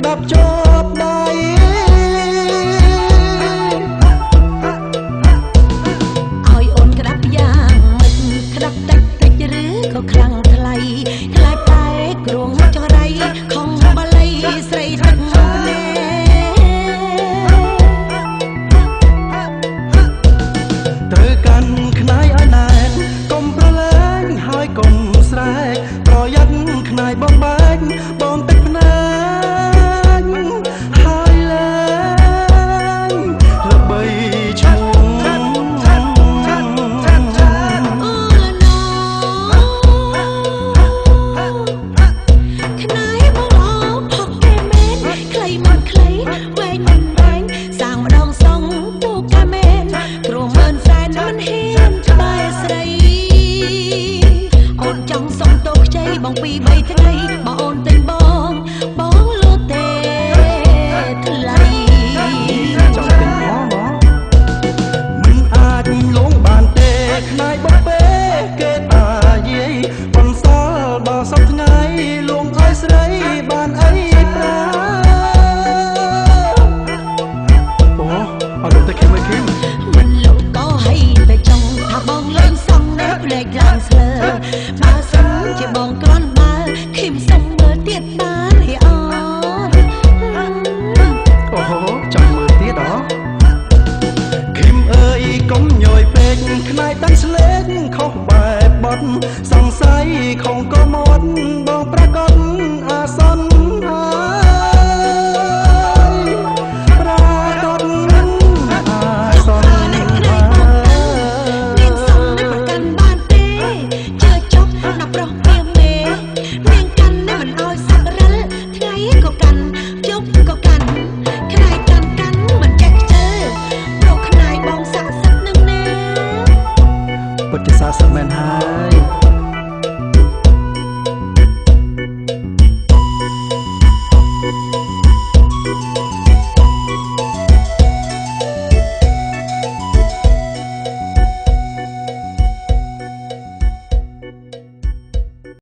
ក្តាប់ជាប់ដៃឲ្យអូនក្តាប់យ៉ាងម៉េចក្តាប់តិចតិចឬក៏ខ្លាំងថ្លៃខ្លាចតែគ្រងចង្រៃខំបល័យស្រីទឹកណែត្រូវកាន់ខ្នាយឲ្យណែនកុំប្រឡែងហើយកុំស្រែកប្រយ័ត្នខ្នាយបងបែកបងទឹកភ្នែកហើយលែងល្បីឈ្មោះបងពី3ថ្ងៃបើអូនទិញបងលូទេថ្លៃចង់ទិញផងមិនអាចលងបានទេខ្នាយបបេគេតាយាយបន្សល់ដល់សពថ្ងៃលងឲ្យស្រីបានអីប្រាអូអត់ទៅគេមិនគិមមិនលោកក៏ให้តែចង់ថាបងលេងសំណើភ្លេចឡើងស្លើបើសិនជាបងគ្រាន់បើគិមសុំមើលទៀតបានហេអត់អូហូចង់មើលទៀតហ៎គិមអើយកុំញយពេកខ្នាយតាំងស្លេកខុសបែបបត់សង្ស័យខំក៏មាត់បងប្រកាសអាសន្នហើយប្រកាសអាសន្ននាងសំនឹងប្រកាន់បានទេជឿចុះណាប្រុសពីមេនាងកាន់នឹងមិនអោយសឹករិលថ្ងៃក៏កាន់ជប់ក៏កាន់ខ្នាយកាន់មិនចេះខ្ជិលព្រោះខ្នាយបងស័ក្តិសិទ្ធនឹងណាពិតជាស័ក្តិសិទ្ធមែនហើយ